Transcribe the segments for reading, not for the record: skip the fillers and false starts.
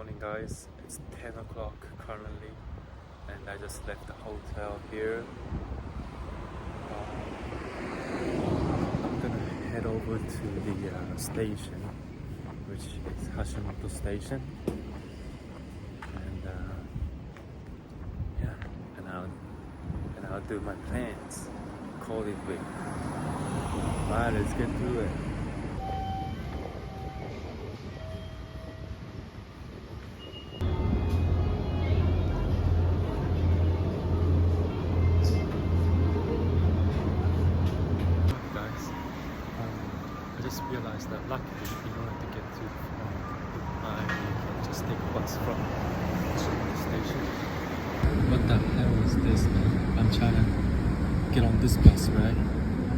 morning, guys. It's 10 o'clock currently, and I just left the hotel here. I'm gonna head over to the station, which is Hashimoto Station, and yeah, and I'll do my plans. Call it week. Alright, let's get through it. I just realized that luckily, in order to get to I can just take a bus from the station. What the hell is this, man? I'm trying to get on this bus, right?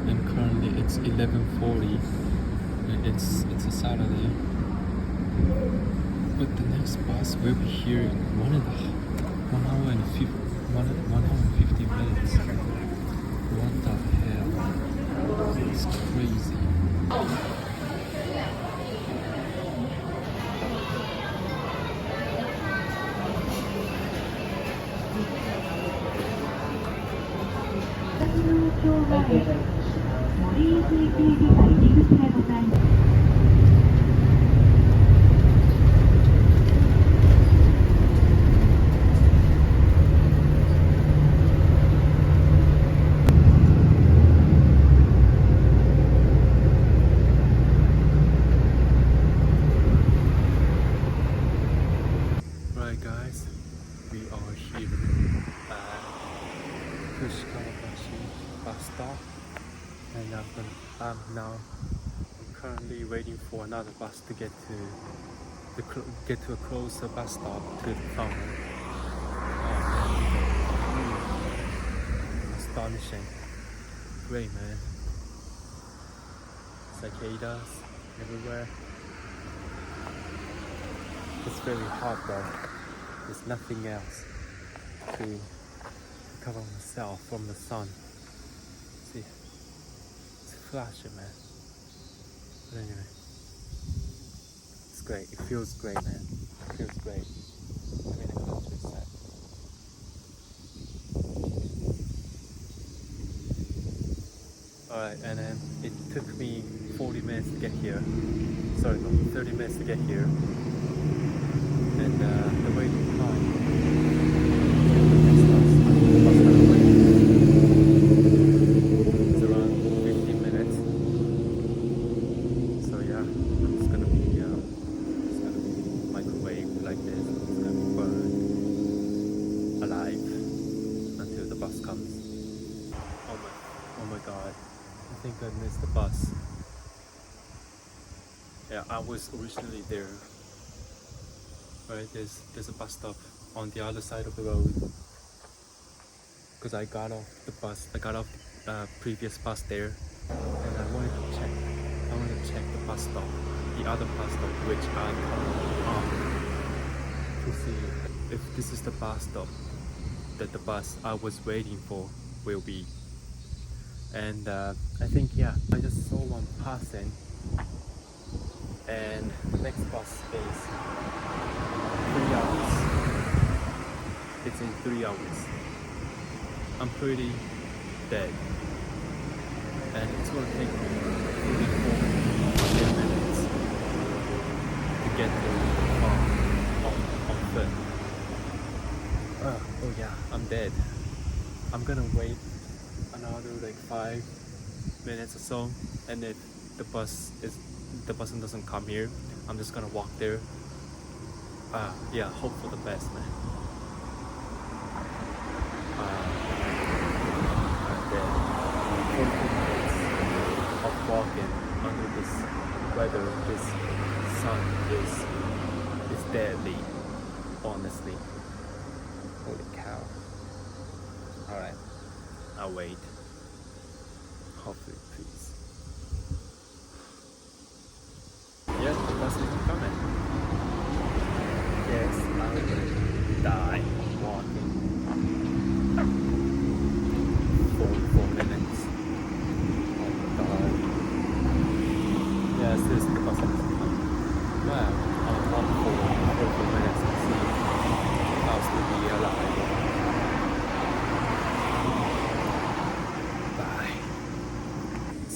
And currently it's 11:40. It's a Saturday. But the next bus will be here in 1 hour and 50 minutes. What the hell? It's crazy. Right, guys, we are here at Kanagawa bus stop, and I'm currently waiting for another bus to get to a closer bus stop to the farm. Astonishing, great, man. Cicadas everywhere. It's very hot though. There's nothing else to cover myself from the sun. See, it's flashing, man. But anyway, it's great. It feels great, man. It feels great. I'm in a countryside. Alright, and then it took me 40 minutes to get here. Sorry, no, 30 minutes to get here. And the waiting time is around 15 minutes. So yeah, it's gonna be microwave like this. It's gonna be burned alive until the bus comes. Oh my god, I think I missed the bus. Yeah, I was originally there. Right, there's a bus stop on the other side of the road, because I got off the previous bus there, and I wanted to check the bus stop, the other bus stop which I'm on, to see if this is the bus stop that the bus I was waiting for will be. And I think, yeah, I just saw one passing, and the next bus is 3 hours. It's in 3 hours. I'm pretty dead, and it's gonna take me 44 minutes to get to the farm on foot. Oh yeah, I'm dead. I'm gonna wait another like 5 minutes or so, and if the bus doesn't come here, I'm just gonna walk there. Yeah, hope for the best, man. And then 40 minutes of walking under this weather, this sun is deadly, honestly. Holy cow. Alright, I'll wait. Hopefully, please. Yeah, the bus isn't coming. Yes, I will die walking 4 minutes. Oh my god. Yes, this is the bus. Wow, I'll walk for 4 minutes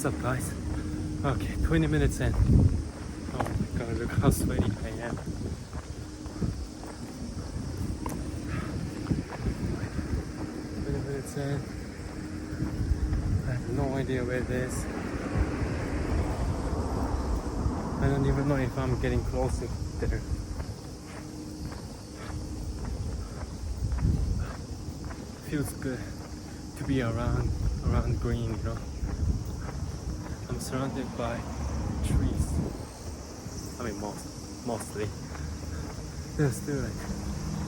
What's up, guys? Okay, 20 minutes in. Oh my god, look how sweaty I am. 20 minutes in. I have no idea where it is. I don't even know if I'm getting closer there. Feels good to be around green, you know. I'm surrounded by trees. I mean, mostly. There's still like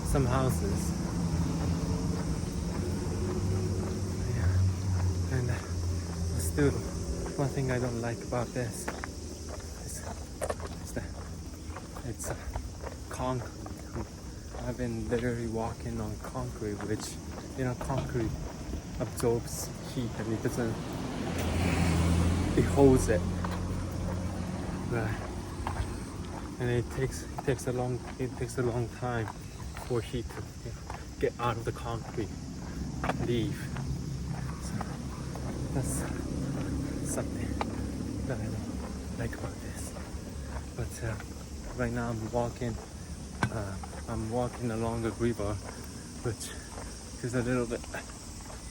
some houses. Yeah. And still, one thing I don't like about this is that it's concrete. I've been literally walking on concrete, which, you know, concrete absorbs heat and it holds it. Right. And it takes a long time for heat to, you know, get out of the concrete, leave. So that's something that I don't like about this. But right now I'm walking along the river, which is a little bit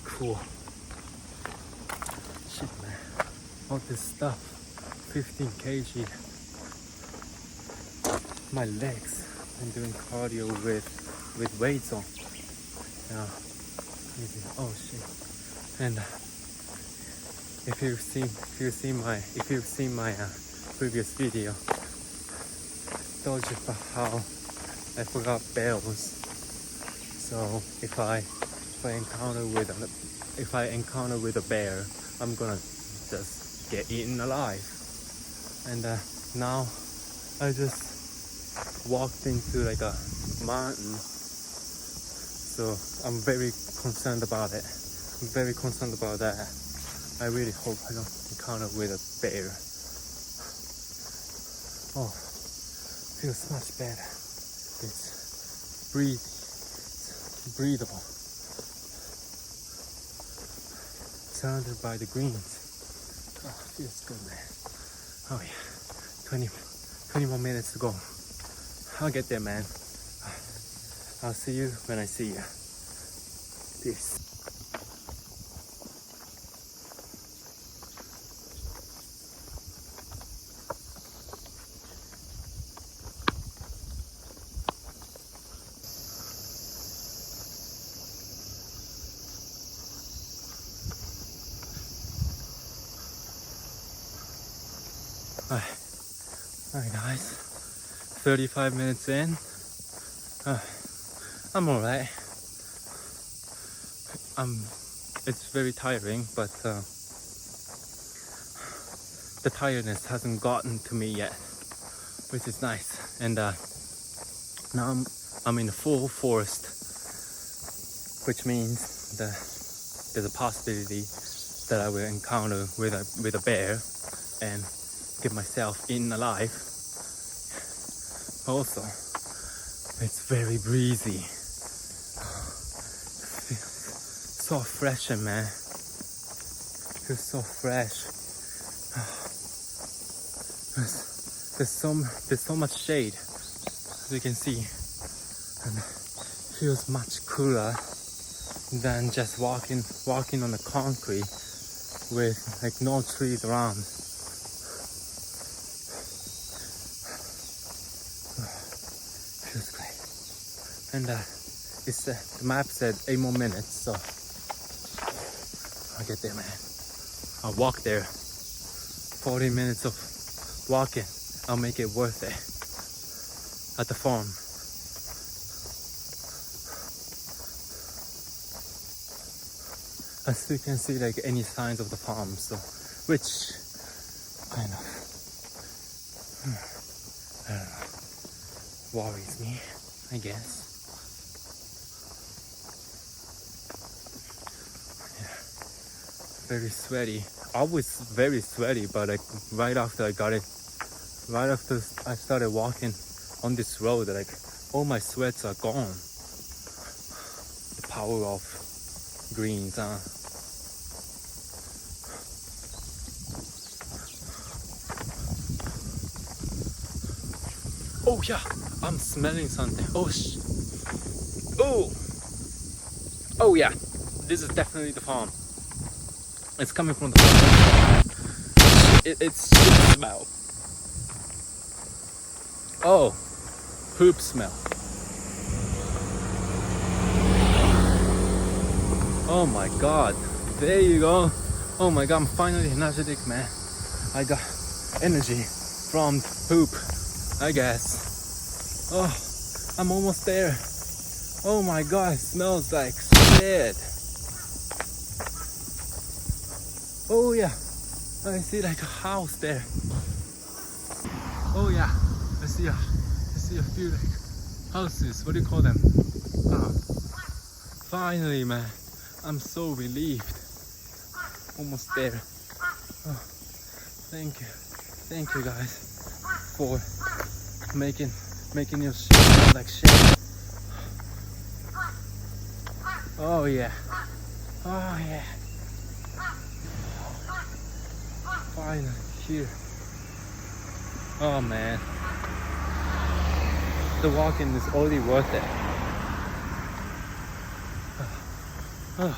cool. Shit, man. All this stuff, 15 kg. My legs. I'm doing cardio with weights on. Yeah. Oh shit. And if you've seen my previous video, told you about how I forgot bells. So if I encounter with a bear, I'm gonna just get eaten alive. And now I just walked into like a mountain, so I'm very concerned about it. I'm very concerned about that. I really hope I don't encounter with a bear. Oh, feels much better. It's breathable. Surrounded by the greens. Oh, feels good, man. Oh yeah, 20 more minutes to go. I'll get there, man. I'll see you when I see you. Peace. Alright guys, 35 minutes in. I'm alright. It's very tiring, but the tiredness hasn't gotten to me yet, which is nice. And now I'm in the full forest, which means that there's a possibility that I will encounter with a bear and get myself eaten alive. Also, it's very breezy. So fresh, man. Feels so fresh. There's so much shade, as you can see, and it feels much cooler than just walking on the concrete with like no trees around. Feels great. And the map said 8 more minutes, so I'll get there, man. I'll walk there. 40 minutes of walking. I'll make it worth it. At the farm. As you can see, like any signs of the farm, so which kind of I don't know, worries me, I guess. Yeah. Very sweaty. I was very sweaty, but like right after I started walking on this road, like all my sweats are gone. The power of greens, Oh yeah, I'm smelling something. Oh, oh yeah, this is definitely the farm. It's coming from the farm. It's shit smell. Oh, poop smell. Oh my god, there you go. Oh my god, I'm finally energetic, man. I got energy from poop, I guess. Oh, I'm almost there. Oh my god, it smells like shit. Oh yeah, I see like a house there. Oh yeah, I see a few like houses. What do you call them? Oh, finally, man, I'm so relieved. Almost there. Oh, thank you guys for making your shit smell like shit. Oh yeah, oh yeah. Finally here. Oh man, the walking is already worth it. Oh,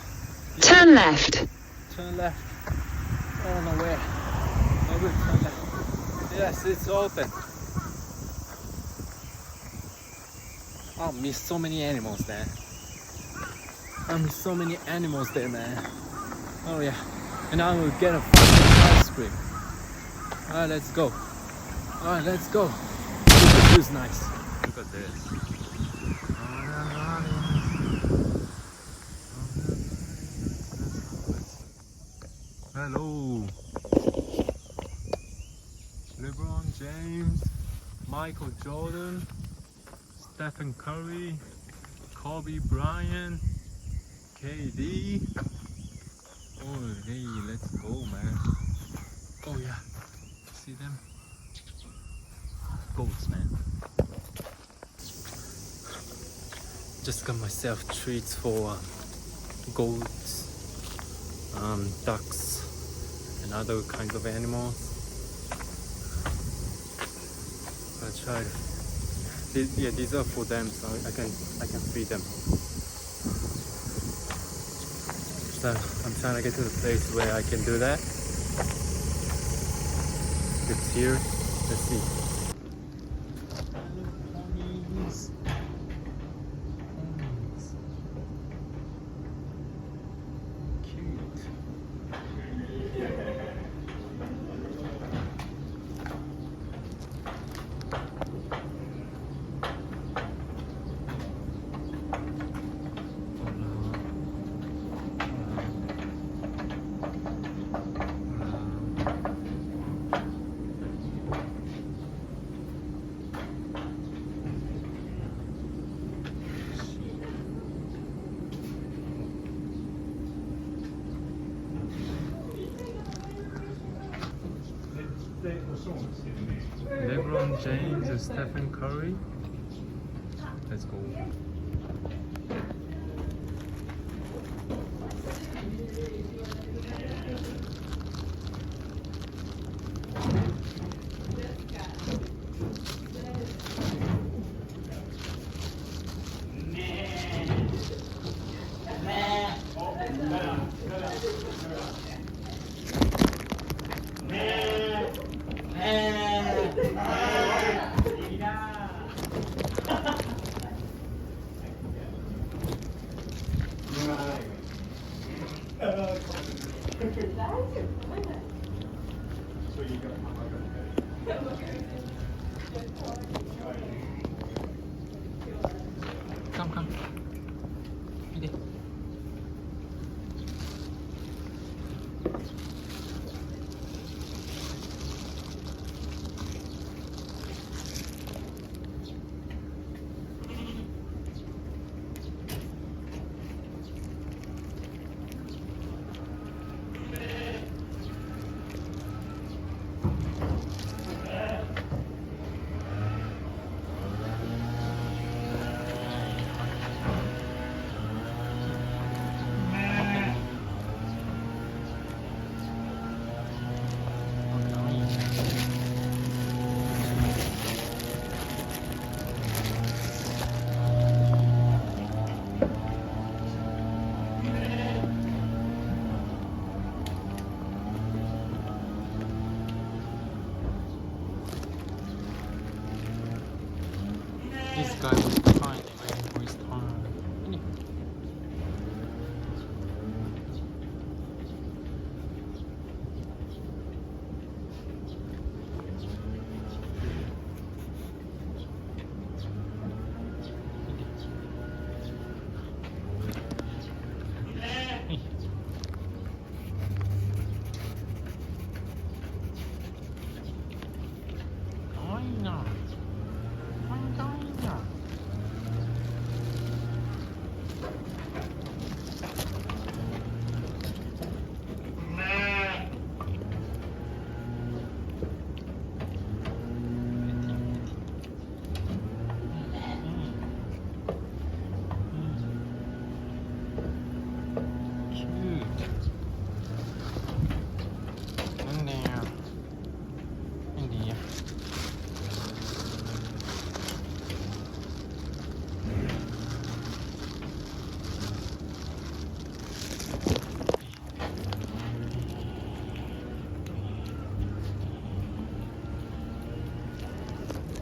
yeah. Turn left. Turn left. I don't know where. I will turn left. Yes, it's open. I'll miss so many animals, man. I miss so many animals there, man. Oh yeah. And I will get a fucking ice cream. Alright, let's go. Alright, let's go. This is nice. Look at this. Hello. LeBron James, Michael Jordan, Stephen Curry, Kobe Bryant, KD. Oh hey, let's go, man. Oh yeah, see them? Goats, man. Just got myself treats for goats, ducks, and other kinds of animals. I tried. These are for them, so I can feed them. So I'm trying to get to the place where I can do that. It's here. Let's see. LeBron James and Stephen Curry. Let's go. Finally waiting for his turn.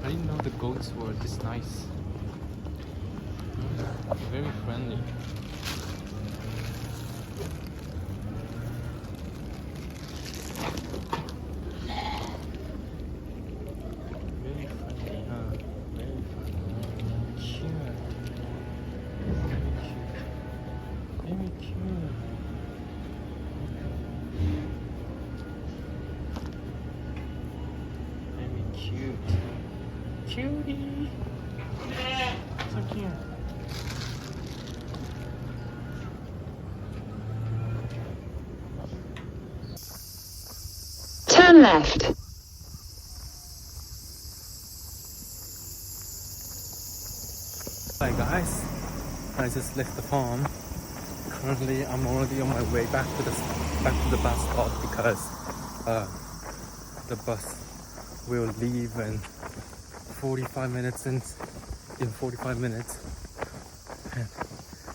I didn't know the goats were this nice. Very friendly. Very friendly, huh? Very friendly. Cute. Very cute. Very cute. Cutie! So cute. Turn left. Hi guys, I just left the farm. Currently, I'm already on my way back to the bus stop because the bus will leave in 45 minutes. In 45 minutes, and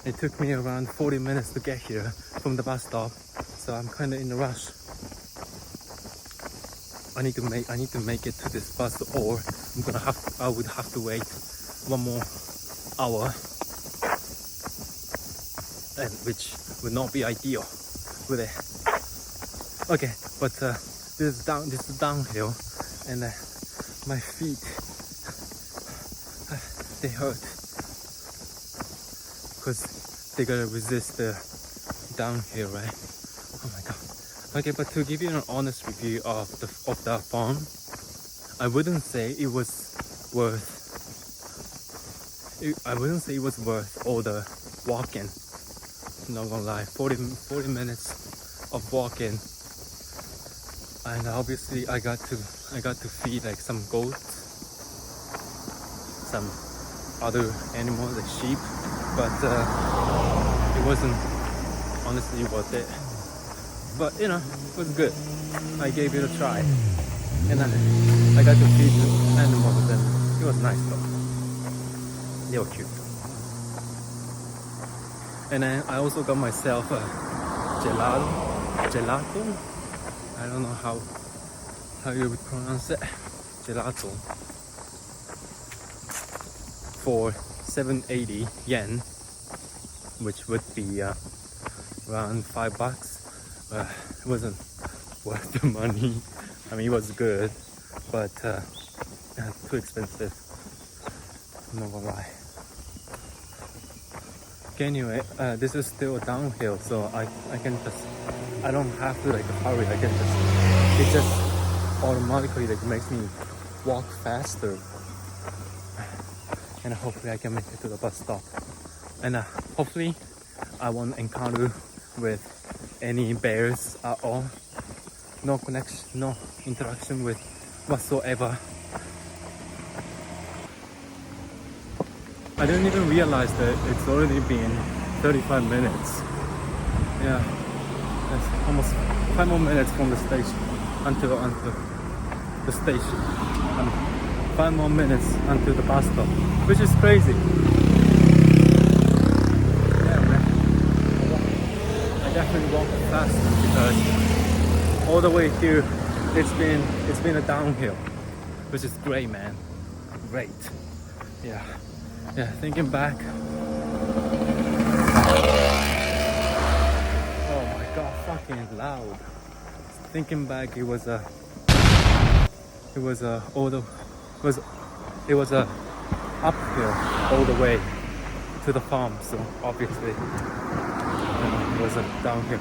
it took me around 40 minutes to get here from the bus stop, so I'm kind of in a rush. I need to make it to this bus, or I would have to wait one more hour, and which would not be ideal, would it? Okay, but this is downhill, and my feet they hurt because they gotta resist the downhill, right? Oh my god. Okay, but to give you an honest review of the farm, I wouldn't say it was worth. I wouldn't say it was worth all the walking. Not gonna lie, 40 minutes of walking, and obviously I got to feed like some goats, some other animals like sheep, but it wasn't honestly worth it. But you know, it was good. I gave it a try, and I got to feed the animals, and it was nice though. They were cute. And then I also got myself a gelato. I don't know how you would pronounce it. Gelato. For 780 yen, which would be around $5. It wasn't worth the money. I mean, it was good, but too expensive. I'm not gonna lie. Okay, anyway, this is still downhill, so I don't have to like hurry. It just automatically like makes me walk faster, and hopefully I can make it to the bus stop, and hopefully I won't encounter with any bears at all. No connection, no interaction with whatsoever. I didn't even realize that it's already been 35 minutes. Yeah, that's almost 5 more minutes from the station until the station. 5 more minutes until the bus stop, which is crazy. Yeah, man. I definitely walk faster because all the way here it's been a downhill, which is great, man. Great. Yeah. Yeah, thinking back. Oh my god, fucking loud. Thinking back, it was a uphill all the way to the farm, so obviously it was a downhill.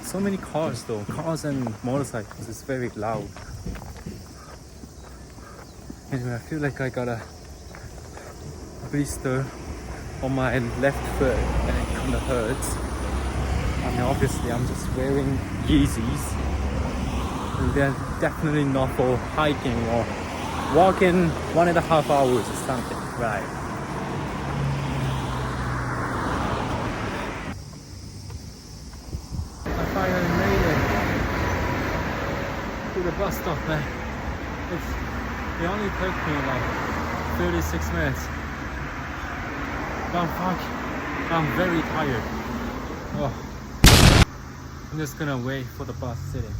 So many cars though, cars and motorcycles, it's very loud. Anyway, I feel like I got a blister on my left foot and it kind of hurts. I mean, obviously I'm just wearing Yeezys and they're definitely not for hiking or walking 1.5 hours or something, right? I finally made it to the bus stop, man. It only took me like 36 minutes. But I'm very tired. Oh, I'm just gonna wait for the bus sitting.